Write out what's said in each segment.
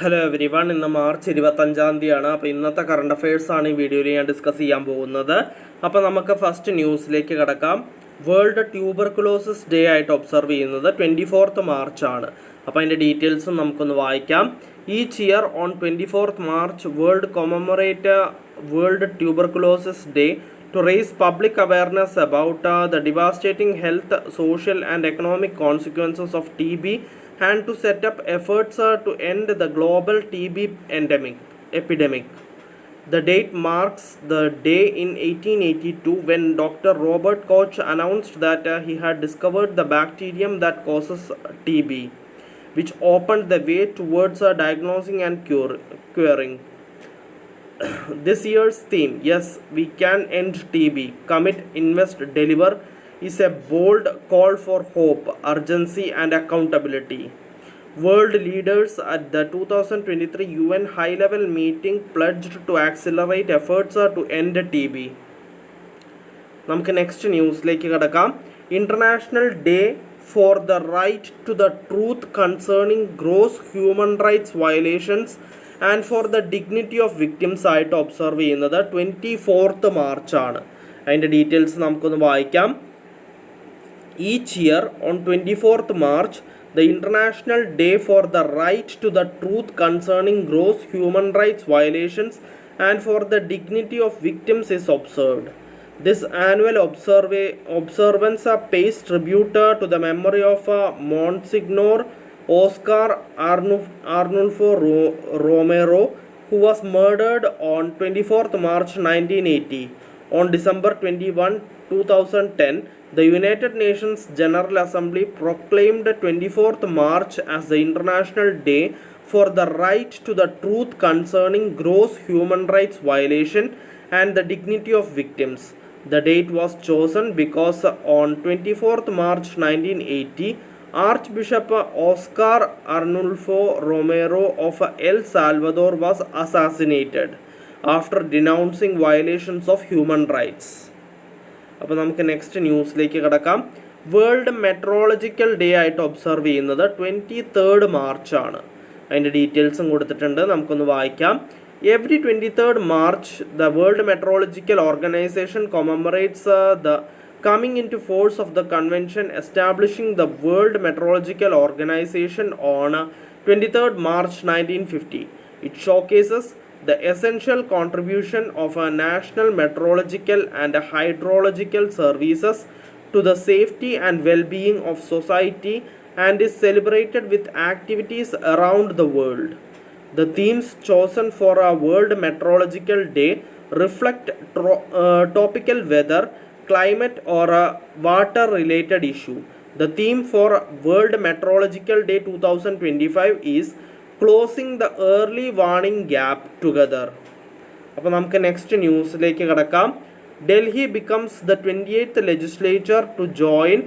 Hello every one. ഇന്ന് March 25-ാം തീയതിയാണ്. അപ്പോൾ ഇന്നത്തെ കറണ്ട് അഫയേഴ്സാണ് ഈ വീഡിയോയിൽ ഞാൻ ഡിസ്കസ് ചെയ്യാൻ പോകുന്നത്. അപ്പോൾ നമുക്ക് ഫസ്റ്റ് ന്യൂസിലേക്ക് കിടക്കാം. വേൾഡ് ട്യൂബർകുലോസിസ് ഡേ ആയിട്ട് ഒബ്സർവ് ചെയ്യുന്നത് 24th മാർച്ചാണ്. അപ്പോൾ അതിൻ്റെ ഡീറ്റെയിൽസും നമുക്കൊന്ന് വായിക്കാം. Each year on 24th March world commemorate world tuberculosis day to raise public awareness about the devastating health, social and economic consequences of TB and to set up efforts to end the global TB epidemic. The date marks the day in 1882 when Dr. Robert Koch announced that he had discovered the bacterium that causes TB, which opened the way towards diagnosing and curing. This year's theme, Yes, We Can End TB, Commit, Invest, Deliver, is a bold call for hope, urgency and accountability. World leaders at the 2023 UN high-level meeting pledged to accelerate efforts to end TB. നമുക്ക് next ന്യൂസിലേക്ക് കിടക്കാം. International day for the right to the truth concerning gross human rights violations and for the dignity of victims ആയിട്ട് observe ചെയ്യുന്നത് 24th മാർച്ചാണ്. അതിൻ്റെ details നമുക്കൊന്ന് വായിക്കാം. Each year on 24th March the International Day for the Right to the Truth Concerning Gross Human Rights Violations and for the Dignity of Victims is observed. This annual observance pays tribute to the memory of Monsignor Oscar Arnulfo Romero, who was murdered on 24th March 1980. On December 21, 2010, the United Nations General Assembly proclaimed 24th March as the International Day for the Right to the Truth Concerning Gross Human Rights Violation and the Dignity of Victims. The date was chosen because on 24th March 1980, Archbishop Oscar Arnulfo Romero of El Salvador was assassinated after denouncing violations of human rights. അപ്പോൾ നമുക്ക് next ന്യൂസിലേക്ക് കിടക്കാം. World meteorological day ആയിട്ട് observe ചെയ്യുന്നത് 23rd മാർച്ചാണ്. അതിൻ്റെ ഡീറ്റെയിൽസും കൊടുത്തിട്ടുണ്ട്, നമുക്കൊന്ന് വായിക്കാം. Every 23rd March the world meteorological organisation commemorates the coming into force of the convention establishing the World Meteorological Organization on 23rd March 1950. It showcases the essential contribution of a national meteorological and hydrological services to the safety and well-being of society and is celebrated with activities around the world. The themes chosen for a World Meteorological Day reflect topical weather, climate or a water related issue. The theme for World Meteorological Day 2025 is Closing the Early Warning Gap Together. അപ്പോൾ നമുക്ക് next ന്യൂസിലേക്ക് കിടക്കാം. Delhi becomes the 28th legislature to join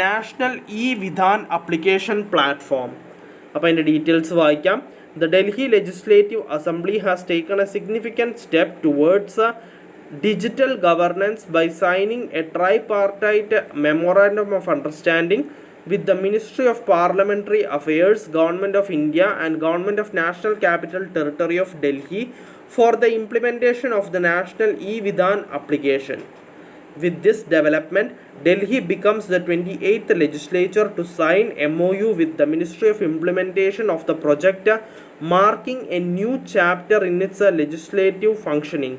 national Vidhan application platform. അപ്പോൾ അതിൻ്റെ details വായിക്കാം. The Delhi Legislative Assembly has taken a significant step towards digital governance by signing a tripartite memorandum of understanding with the Ministry of Parliamentary Affairs, Government of India and Government of National Capital Territory of Delhi for the implementation of the National E-Vidhan application. With this development, Delhi becomes the 28th legislature to sign MOU with the Ministry of Implementation of the project, marking a new chapter in its legislative functioning.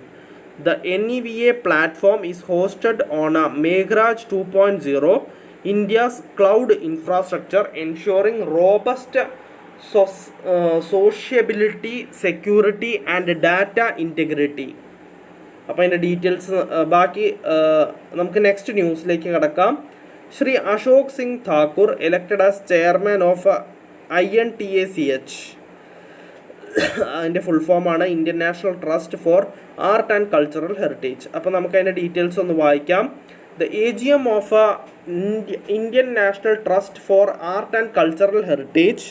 The NEVA platform is hosted on Meghraj 2.0, India's cloud infrastructure, ensuring robust sociability, security and data integrity. അപ്പോൾ അതിൻ്റെ details ബാക്കി നമുക്ക് next ന്യൂസിലേക്ക് കിടക്കാം. Shri Ashok Singh Thakur elected as chairman of INTACH. അതിൻ്റെ full ഫോമാണ് Indian national trust for art and cultural heritage. അപ്പോൾ നമുക്ക് അതിൻ്റെ ഡീറ്റെയിൽസ് ഒന്ന് വായിക്കാം. The AGM of Indian national trust for art and cultural heritage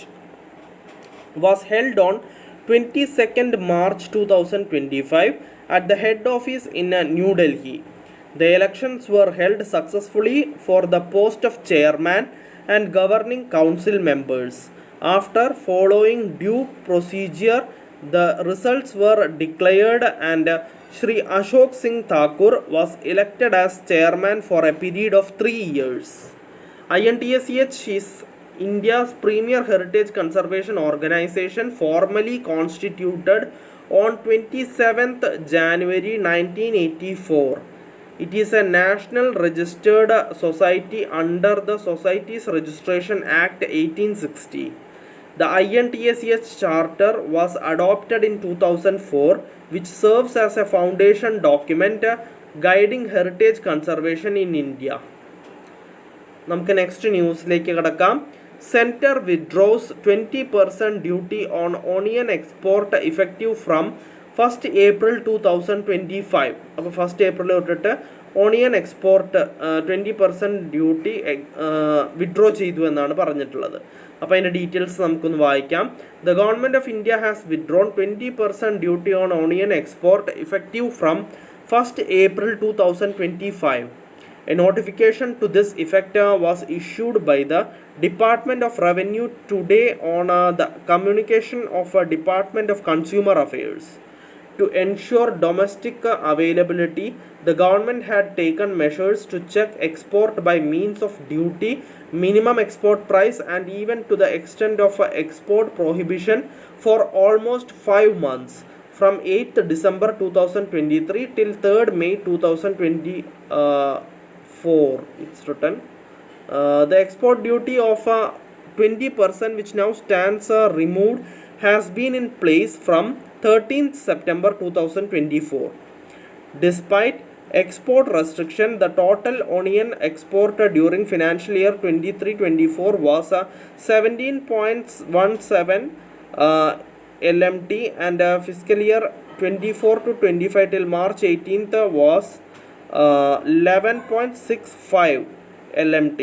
was held on 22nd March 2025 at the head office in New Delhi. The elections were held successfully for the post of chairman and governing council members. After following due procedure, the results were declared and Shri Ashok Singh Thakur was elected as chairman for a period of 3 years. INTSEH is India's premier heritage conservation organization, formally constituted on 27th January 1984. It is a national registered society under the Societies Registration Act 1860. The INTSEH Charter was adopted in 2004, which serves as a foundation document guiding heritage conservation in India. നമുക്ക് next ന്യൂസിലേക്ക് കിടക്കാം. Centre withdraws 20% duty on onion export effective from 1st April 2025. അപ്പോൾ 1st April തൊട്ടിട്ട് onion export 20% duty withdraw ചെയ്തു എന്നാണ് പറഞ്ഞിട്ടുള്ളത്. അപ്പോൾ അതിൻ്റെ ഡീറ്റെയിൽസ് നമുക്കൊന്ന് വായിക്കാം. The government of India has withdrawn 20% duty on onion export effective from 1st April 2025. A notification to this effect was issued by the Department of Revenue today on the communication of Department of Consumer Affairs. To ensure domestic availability, the government had taken measures to check export by means of duty, minimum export price, and even to the extent of export prohibition for almost 5 months, from 8th December 2023 till 3rd May 2024. It's written. The export duty of 20%, which now stands removed, has been in place from 13th September 2024. Despite export restriction, the total onion exported during financial year 23-24 was 17.17 LMT, and fiscal year 24 to 25 till March 18th was 11.65 LMT.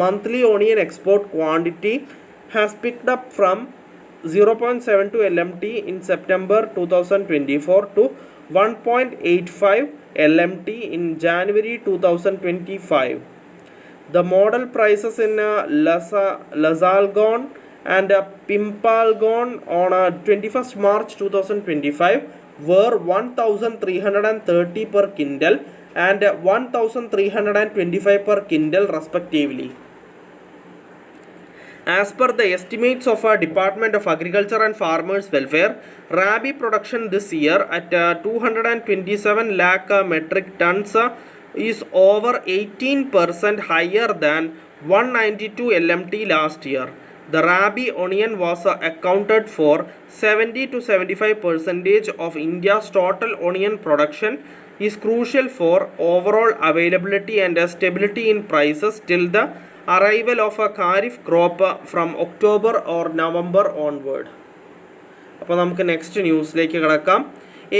Monthly onion export quantity has picked up from 0.72 LMT in September 2024 to 1.85 LMT in January 2025. The model prices in Lazalgon and Pimpalgon on 21st March 2025 were 1,330 per quintal and 1,325 per quintal respectively. As per the estimates of Department of Agriculture and Farmers Welfare, rabi production this year at 227 lakh metric tons is over 18% higher than 192 LMT last year. The rabi onion was accounted for 70 to 75% of India's total onion production, is crucial for overall availability and stability in prices till the arrival of a kharif crop from October or November onward. അപ്പോൾ നമുക്ക് next ന്യൂസിലേക്ക് കിടക്കാം.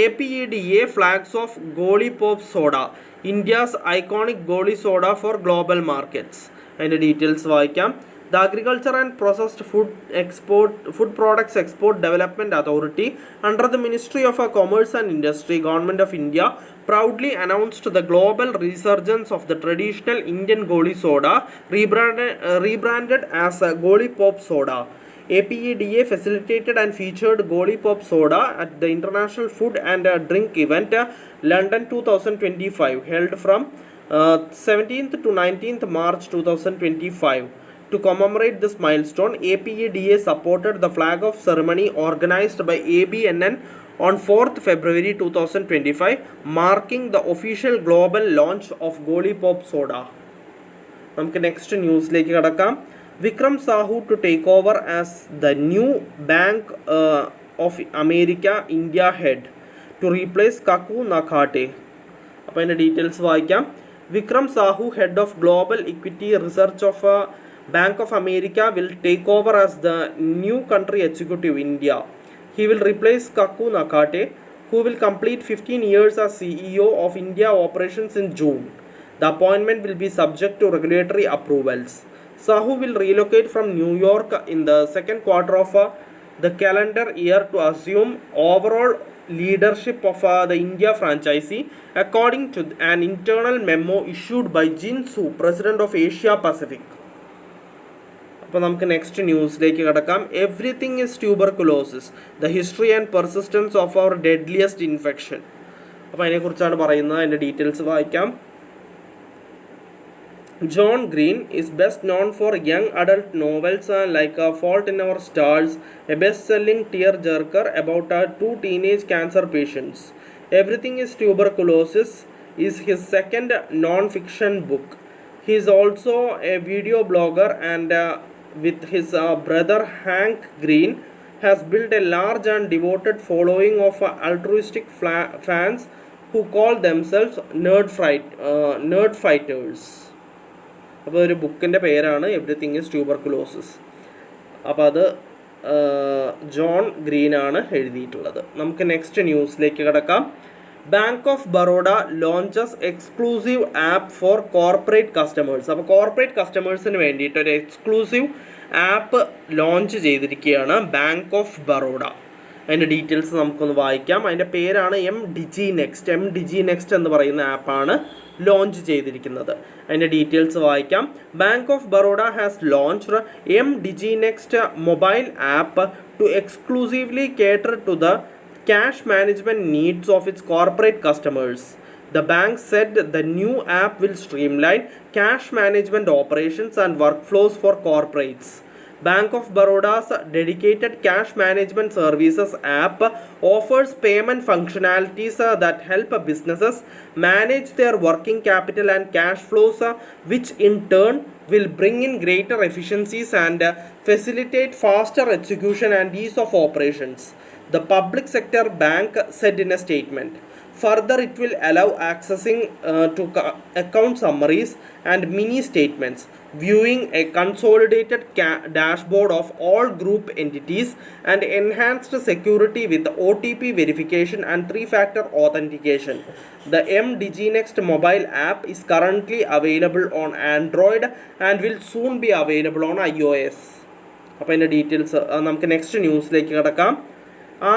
APEDA flags off Goli Pop Soda, India's iconic Goli soda for global markets. അതിൻ്റെ details വായിക്കാം. The Agriculture and Processed Food Products Export Development Authority under the Ministry of Commerce and Industry, Government of India, proudly announced the global resurgence of the traditional Indian Goli soda, rebranded as Goli Pop Soda. APEDA facilitated and featured Goli Pop Soda at the International Food and Drink Event, London 2025, held from 17th to 19th March 2025. To commemorate this milestone, APEDA supported the flag-off ceremony organized by ABNN on 4th February 2025, marking the official global launch of Goli Pop Soda. നമുക്ക് next ന്യൂസിലേക്ക് കടക്കാം. Vikram Sahu to take over as the new Bank of America India head to replace Kaku Nakate. അപ്പോൾ അതിൻ്റെ details വായിക്കാം. Vikram Sahu, head of Global Equity Research of Bank of America, will take over as the new country executive India. He will replace Kaku Nakate, who will complete 15 years as CEO of India operations in June. The appointment will be subject to regulatory approvals. Sahu will relocate from New York in the second quarter of the calendar year to assume overall leadership of the India franchisee, according to an internal memo issued by Jin Su, President of Asia Pacific. അപ്പോൾ നമുക്ക് next ന്യൂസിലേക്ക് കടക്കാം. Everything is tuberculosis, the history and persistence of our deadliest infection. അപ്പോൾ അതിനെക്കുറിച്ചാണ് പറയുന്നത്. അതിൻ്റെ details വായിക്കാം. John Green is best known for young adult novels like A Fault in Our Stars, a best-selling tear-jerker about two teenage cancer patients. Everything is Tuberculosis is his second non-fiction book. He is also a video blogger and with his brother Hank Green has built a large and devoted following of altruistic fans who call themselves nerd fighters. അപ്പോൾ ഒരു ബുക്കിൻ്റെ പേരാണ് everything is tuberculosis. അപ്പോൾ അത് John ഗ്രീനാണ് എഴുതിയിട്ടുള്ളത്. നമുക്ക് next ന്യൂസിലേക്ക് കിടക്കാം. Bank of Baroda launches exclusive app four corporate customers. അപ്പോൾ കോർപ്പറേറ്റ് കസ്റ്റമേഴ്സിന് വേണ്ടിയിട്ട് ഒരു എക്സ്ക്ലൂസീവ് ആപ്പ് ലോഞ്ച് ചെയ്തിരിക്കുകയാണ് ബാങ്ക് ഓഫ് ബറോഡ. അതിൻ്റെ ഡീറ്റെയിൽസ് നമുക്കൊന്ന് വായിക്കാം. അതിൻ്റെ പേരാണ് MDG നെക്സ്റ്റ് എന്ന് പറയുന്ന ആപ്പാണ് ലോഞ്ച് ചെയ്തിരിക്കുന്നത്. അതിൻ്റെ ഡീറ്റെയിൽസ് വായിക്കാം. Bank of Baroda has launched MDG next mobile app to exclusively cater to the cash management needs of its corporate customers. The bank said the new app will streamline cash management operations and workflows for corporates. Bank of Baroda's dedicated cash management services app offers payment functionalities that help businesses manage their working capital and cash flows, which in turn will bring in greater efficiencies and facilitate faster execution and ease of operations, the public sector bank said in a statement. Further, it will allow accessing to account summaries and mini statements, viewing a consolidated dashboard of all group entities, and enhanced security with OTP verification and three-factor authentication. The MDG Next mobile app is currently available on Android and will soon be available on iOS. അപ്പോൾ അതിൻ്റെ details നമുക്ക് next ന്യൂസിലേക്ക് കിടക്കാം.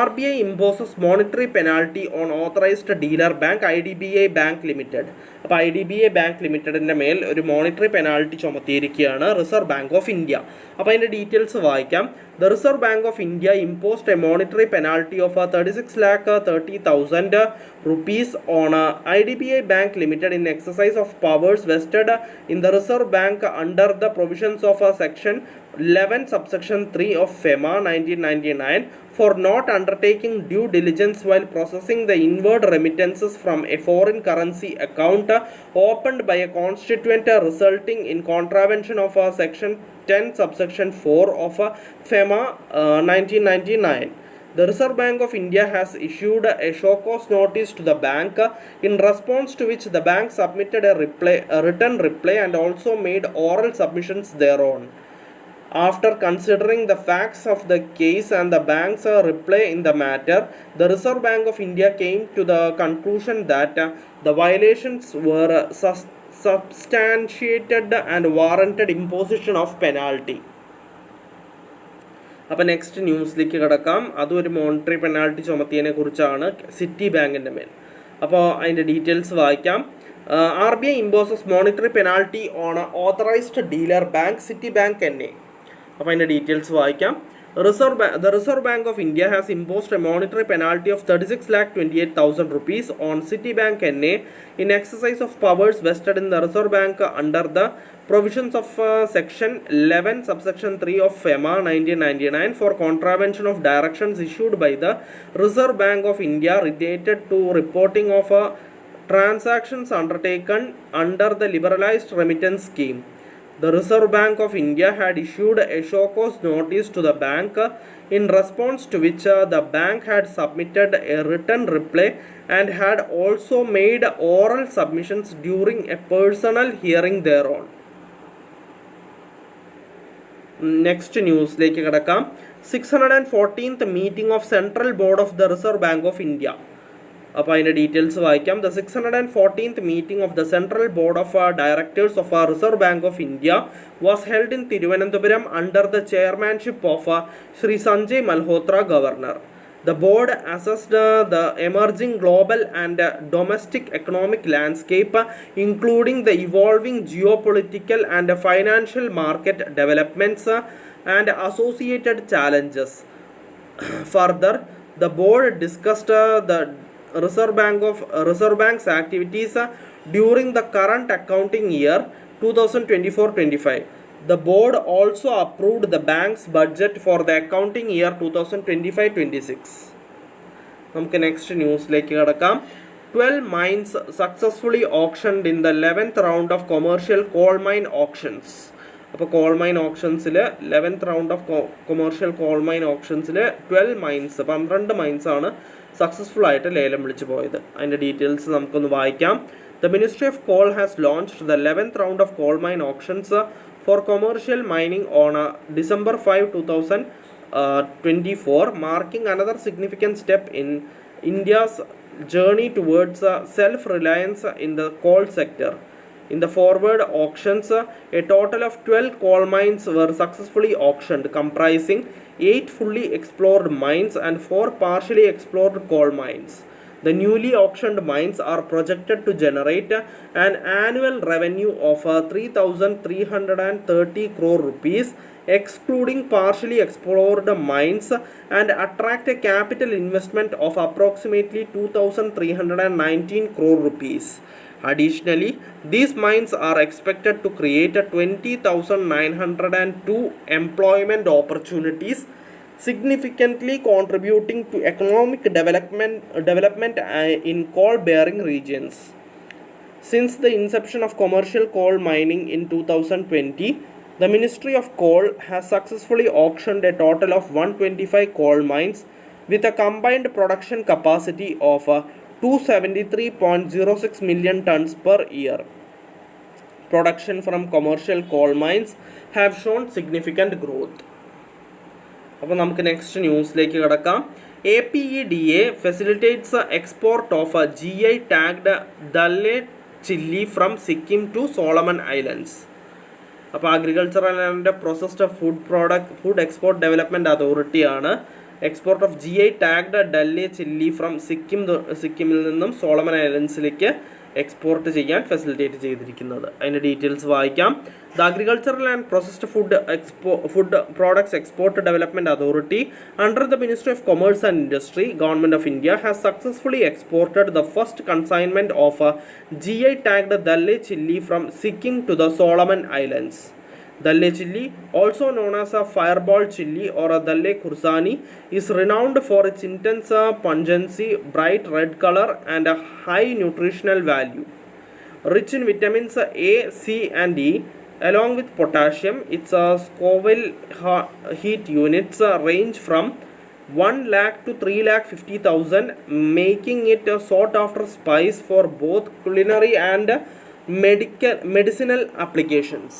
RBI imposes monetary penalty on authorized dealer bank IDBI Bank Limited. അപ്പോൾ IDBI Bank Limitedൻ്റെ മേൽ ഒരു monetary penalty ചുമത്തിയിരിക്കുകയാണ് റിസർവ് ബാങ്ക് ഓഫ് ഇന്ത്യ. അപ്പോൾ അതിൻ്റെ ഡീറ്റെയിൽസ് വായിക്കാം. The Reserve Bank of India imposed a monetary penalty of 36,30,000 rupees on IDBI Bank Limited in exercise of powers vested in the Reserve Bank under the provisions of Section 11 subsection 3 of FEMA 1999 for not undertaking due diligence while processing the inward remittances from a foreign currency account opened by a constituent, resulting in contravention of Section 10 subsection 4 of FEMA 1999. The Reserve Bank of India has issued a show cause notice to the bank, in response to which the bank submitted a written reply and also made oral submissions thereon. After considering the facts of the case and the bank's reply in the matter, the Reserve Bank of India came to the conclusion that the violations were substantiated and warranted imposition of penalty. അപ്പോൾ next ന്യൂസിലേക്ക് കിടക്കാം. അതൊരു monetary penalty ചുമത്തിയതിനെ കുറിച്ചാണ് city ബാങ്കിൻ്റെ മേൽ. അപ്പോൾ അതിൻ്റെ details വായിക്കാം. RBI imposes monetary penalty on authorized dealer bank Citibank NA. അപ്പോൾ അതിൻ്റെ ഡീറ്റെയിൽസ് വായിക്കാം. The Reserve Bank of India has imposed a monetary penalty of 36,28,000 rupees on Citibank NA in exercise of powers vested in the Reserve Bank under the provisions of Section 11 subsection 3 of FEMA 1999 for contravention of directions issued by the Reserve Bank of India related to reporting of transactions undertaken under the liberalized remittance scheme. The Reserve Bank of India had issued a show cause notice to the bank, in response to which the bank had submitted a written reply and had also made oral submissions during a personal hearing thereon. Next ന്യൂസിലേക്ക് കിടക്കാം. 614th meeting of Central Board of the Reserve Bank of India. അപ്പോൾ അതിൻ്റെ details വായിക്കാം. The 614th meeting of the Central Board of Directors of Reserve Bank of India was held in Thiruvananthapuram under the chairmanship of Sri Sanjay Malhotra, Governor. The board assessed the emerging global and domestic economic landscape, including the evolving geopolitical and financial market developments and associated challenges. Further, the board discussed the Reserve Bank's activities during the current accounting year 2024-25. The board also approved the bank's budget for the accounting year 2025-26. നമുക്ക് next ന്യൂസിലേക്ക് കിടക്കാം. 12 mines successfully auctioned in the 11th round of commercial coal mine auctions. അപ്പോൾ coal mine ഓപ്ഷൻസിൽ 11th round of commercial coal mine ഓപ്ഷൻസിൽ 12 mines ആണ് successful ആയിട്ട് ലേലം വിളിച്ചു പോയത്. അതിൻ്റെ ഡീറ്റെയിൽസ് നമുക്കൊന്ന് വായിക്കാം. The Ministry of Coal has launched the 11th round of coal mine auctions for commercial mining on December 5, 2024, marking another significant step in India's journey towards self-reliance in the coal sector. In the forward auctions, a total of 12 coal mines were successfully auctioned, comprising 8 fully explored mines and 4 partially explored coal mines. The newly auctioned mines are projected to generate an annual revenue of 3,330 crore rupees, excluding partially explored mines, and attract a capital investment of approximately 2,319 crore rupees. Additionally, these mines are expected to create 20,902 employment opportunities, significantly contributing to economic development in coal-bearing regions. Since the inception of commercial coal mining in 2020, the Ministry of Coal has successfully auctioned a total of 125 coal mines with a combined production capacity of 273.06 million tons per year. Production from commercial coal mines have shown significant growth. അപ്പോൾ നമുക്ക് next ന്യൂസിലേക്ക് കിടക്കാം. APEDA facilitates export of GI tagged dalle chilli from Sikkim to Solomon Islands. അപ്പോൾ agricultural and processed food export development അതോറിറ്റിയാണ് export of GI tagged Dalle chilli from സിക്കിമിൽ നിന്നും Solomon ഐലൻഡ്സിലേക്ക് export ചെയ്യാൻ ഫെസിലിറ്റേറ്റ് ചെയ്തിരിക്കുന്നത്. അതിൻ്റെ ഡീറ്റെയിൽസ് വായിക്കാം. The agricultural and processed food products export development authority under the ministry of commerce and industry, government of India, has successfully exported the first consignment of GI tagged Dalle chilli from Sikkim to the Solomon Islands. Dalle chilli, also known as a fireball chilli or a dalle kursani, is renowned for its intense pungency, bright red color, and a high nutritional value. Rich in vitamins A, C, and E, along with potassium, its Scoville heat units range from 1 lakh to 3,50,000, making it a sought-after spice for both culinary and medicinal applications.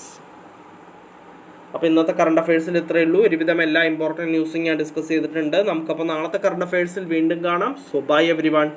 അപ്പോൾ ഇന്നത്തെ current അഫയേഴ്സിൽ ഇത്രയേ ഉള്ളൂ. ഒരുവിധം എല്ലാ important ന്യൂസും ഞാൻ discuss ചെയ്തിട്ടുണ്ട്. നമുക്കപ്പോൾ നാളത്തെ കറണ്ട് അഫയേഴ്സിൽ വീണ്ടും കാണാം. So bye every one.